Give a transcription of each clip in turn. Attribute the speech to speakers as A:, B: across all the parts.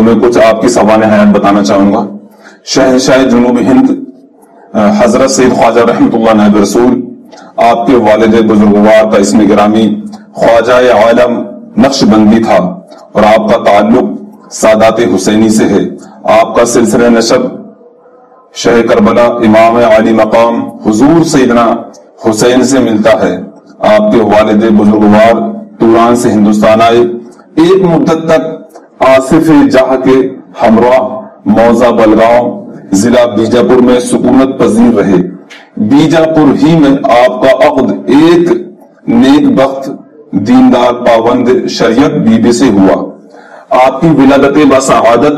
A: تو میں کچھ آپ کی سوانح حیات بتانا چاہوں گا۔ شہنشاہ جنوب ہند حضرت سید خواجہ رحمۃ اللہ نائب رسول، آپ کے والد بزرگوار کا اسم گرامی خواجہ عالم نقش بندی تھا، اور آپ کا تعلق سادات حسینی سے ہے۔ آپ کا سلسلہ نسب شہ کربلا امام علی مقام حضور سیدنا حسین سے ملتا ہے۔ آپ کے والد بزرگوار توران سے ہندوستان آئے، ایک مدت تک آصف جاہ کے ہمراہ موضع بلگاؤں ضلع بیجاپور میں سکونت پذیر رہے۔ بیجاپور ہی میں آپ کا عقد ایک نیک بخت دیندار پابند شریعت بی بی سے ہوا۔ آپ کی ولادت بسعادت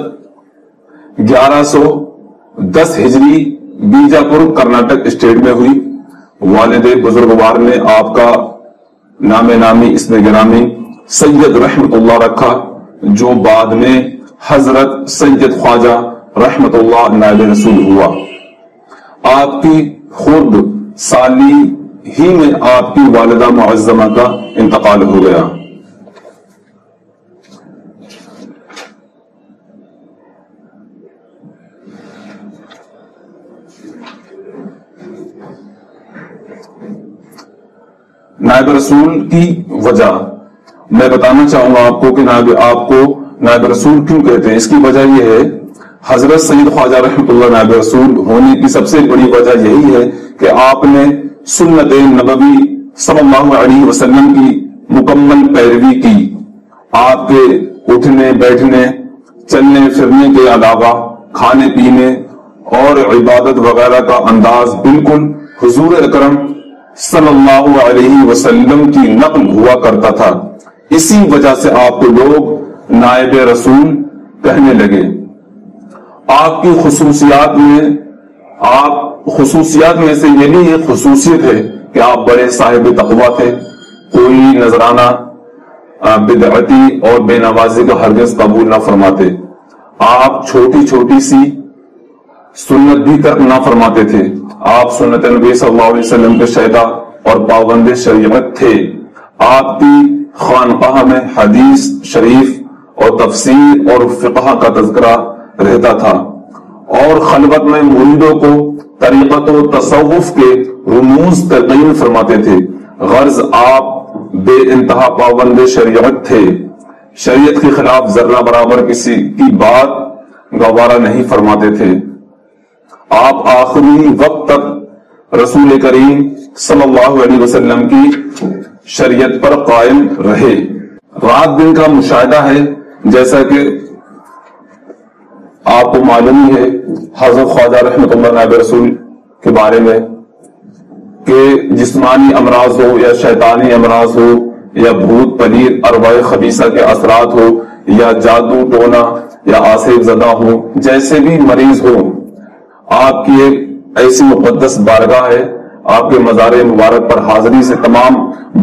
A: 1110 ہجری بیجاپور کرناٹک اسٹیٹ میں ہوئی۔ والد بزرگوار نے آپ کا نام نامی اسم گرامی سید رحمت اللہ رکھا، جو بعد میں حضرت سید خواجہ رحمت اللہ نائب رسول ہوا۔ آپ کی خود سالی ہی میں آپ کی والدہ معظمہ کا انتقال ہو گیا۔ نائب رسول کی وجہ میں بتانا چاہوں گا آپ کو کہ آپ کو نائب رسول کیوں کہتے ہیں۔ اس کی وجہ یہ ہے، حضرت سید خواجہ رحمۃ اللہ نائب رسول ہونے کی سب سے بڑی وجہ یہی ہے کہ آپ نے سنت نبوی صلی اللہ علیہ وسلم کی مکمل پیروی کی۔ آپ کے اٹھنے بیٹھنے چلنے پھرنے کے علاوہ کھانے پینے اور عبادت وغیرہ کا انداز بالکل حضور اکرم صلی اللہ علیہ وسلم کی نقل ہوا کرتا تھا۔ اسی وجہ سے آپ کو لوگ نائب رسول کہنے لگے۔ آپ کی خصوصیات میں سے یہ بھی ایک خصوصیت ہے کہ آپ بڑے صاحب تقویٰ تھے۔ کوئی نذرانہ بدعتی اور بے نوازی کا ہرگز قبول نہ فرماتے۔ آپ چھوٹی چھوٹی سی سنت بھی ترک نہ فرماتے تھے۔ آپ سنت نبی صلی اللہ علیہ وسلم کے شیدا اور پابند شریعت تھے۔ آپ کی خانقاہ میں حدیث شریف اور تفسیر اور فقہ کا تذکرہ رہتا تھا، اور خلوت میں مریدوں کو طریقت و تصوف کے رموز تلقین فرماتے تھے۔ غرض آپ بے انتہا پابند شریعت تھے، شریعت کے خلاف ذرہ برابر کسی کی بات گوارا نہیں فرماتے تھے۔ آپ آخری وقت تک رسول کریم صلی اللہ علیہ وسلم کی شریعت پر قائم رہے۔ رات دن کا مشاہدہ ہے، جیسا کہ آپ کو معلوم ہی ہے حضرت خواجہ رحمت اللہ نائب رسول کے بارے میں کہ جسمانی امراض ہو یا شیطانی امراض ہو یا بھوت پلید ارواح خبیثہ کے اثرات ہو یا جادو ٹونا یا آسیب زدہ ہو، جیسے بھی مریض ہو، آپ کی ایک ایسی مقدس بارگاہ ہے، آپ کے مزار مبارک پر حاضری سے تمام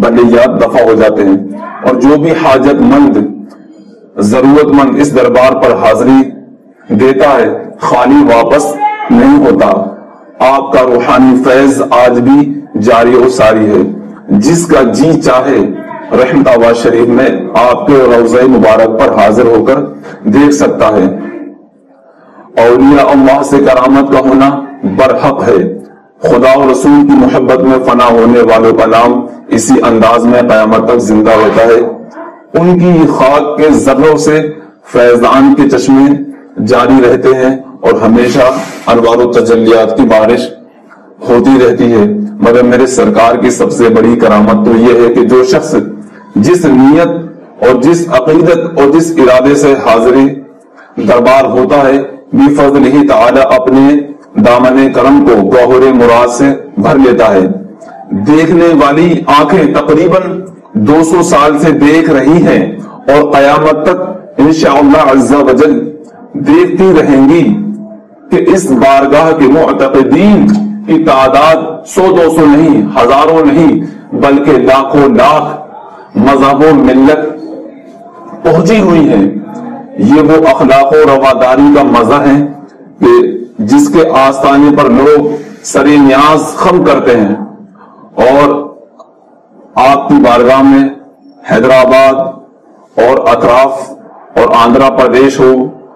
A: بلیات دفع ہو جاتے ہیں، اور جو بھی حاجت مند ضرورت مند اس دربار پر حاضری دیتا ہے خالی واپس نہیں ہوتا۔ آپ کا روحانی فیض آج بھی جاری و ساری ہے۔ جس کا جی چاہے رحمت آباد شریف میں آپ کے روضہ مبارک پر حاضر ہو کر دیکھ سکتا ہے۔ اولیاء اللہ سے کرامت کا ہونا برحق ہے۔ خدا و رسول کی محبت میں فنا ہونے والوں کا نام اسی انداز میں قیامت تک زندہ ہوتا ہے۔ ان کی خاک کے ذروں سے فیضان کے چشمے جاری رہتے ہیں اور ہمیشہ انوار و تجلیات کی بارش ہوتی رہتی ہے۔ مگر میرے سرکار کی سب سے بڑی کرامت تو یہ ہے کہ جو شخص جس نیت اور جس عقیدت اور جس ارادے سے حاضری دربار ہوتا ہے، بفضلہ تعالی اپنے دامن کرم کو گوہر مراد سے بھر لیتا ہے۔ دیکھنے والی آنکھیں تقریباً 200 سال سے دیکھ رہی ہیں اور قیامت تک انشاءاللہ عز و جل دیکھتی رہیں گی کہ اس بارگاہ کے معتقدین کی تعداد 100-200 نہیں، ہزاروں نہیں، بلکہ لاکھوں لاکھ مذہب و ملت پہنچی ہوئی ہے۔ یہ وہ اخلاق و رواداری کا مزہ ہے کہ جس کے آستانے پر لوگ سر نیاز خم کرتے ہیں، اور آپ کی بارگاہ میں حیدرآباد اور اطراف اور آندھرا پردیش ہو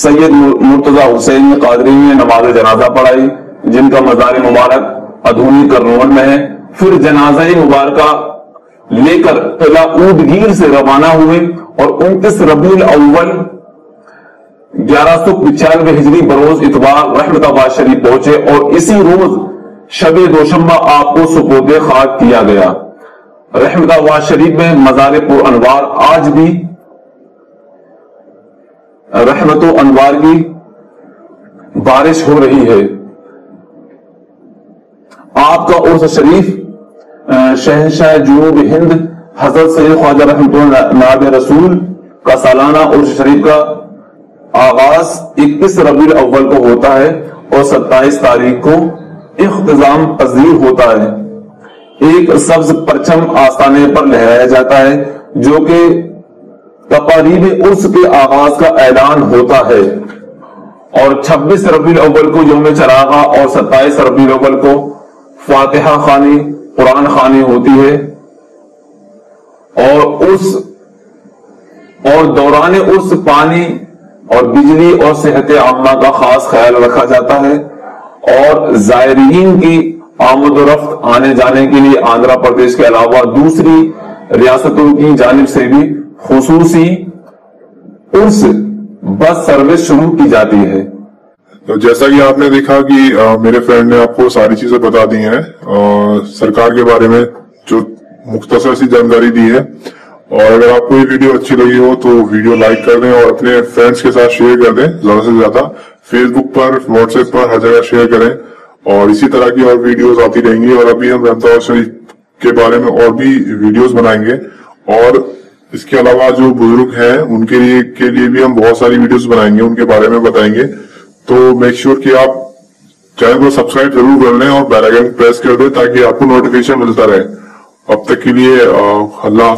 A: سید مرتضی حسین قادری نے نماز جنازہ پڑھائی جن کا مزار مبارک ادھونی کرنول میں ہے. پھر جنازہ مبارکہ لے کر قلعہ اودگیر سے روانہ ہوئے اور 29 ربیع الاول 1195 ہجری بروز اتوار رحمت آباد شریف پہنچے اور اسی روز شب دوشنبہ آپ کو سپرد خاک کیا گیا. رحمت آباد شریف میں مزار پر انوار آج بھی رحمت و انوار کی بارش ہو رہی ہے. آپ کا عرس شریف شہنشاہ جنوب ہند حضرت سید خواجہ رحمت اللہ نائب رسول کا سالانہ عرس شریف کا آغاز 21 ربیع الاول کو ہوتا ہے اور 27 تاریخ کو اختتام پذیر ہوتا ہے. ایک سبز پرچم آستانے پر لہرایا جاتا ہے جو کہ تقاریب عرس کے آغاز کا اعلان ہوتا ہے اور 26 ربیع الاول کو یوم چراغا اور 27 ربیع الاول کو فاتحہ خوانی قرآن خوانی ہوتی ہے اور دوران عرس پانی اور بجلی اور صحت عامہ کا خاص خیال رکھا جاتا ہے اور زائرین کی آمد و رفت آنے جانے کے لیے آندھرا پردیش کے علاوہ دوسری ریاستوں کی جانب سے بھی خصوصی عرس بس سروس شروع کی جاتی ہے.
B: تو جیسا کہ آپ نے دیکھا کہ میرے فرینڈ نے آپ کو ساری چیزیں بتا دی ہیں سرکار کے بارے میں جو مختصر سی جانکاری دی ہے. اور اگر آپ کو یہ ویڈیو اچھی لگی ہو تو ویڈیو لائک کر دیں اور اپنے فرینڈس کے ساتھ شیئر کر دیں زیادہ سے زیادہ. فیس بک پر واٹس ایپ پر ہر جگہ شیئر کریں اور اسی طرح کی اور ویڈیوز آتی رہیں گی. اور ابھی ہم رحمت آباد شریف کے بارے میں اور بھی ویڈیوز بنائیں گے اور اس کے علاوہ جو بزرگ ہیں ان کے لیے بھی ہم بہت ساری ویڈیوز بنائیں گے ان کے بارے میں بتائیں گے. تو میک شیور کہ آپ چینل کو سبسکرائب ضرور کر لیں اور بیل آئیکن پریس کر دیں تاکہ آپ کو نوٹیفیکیشن ملتا رہے. اب تک کے لیے اللہ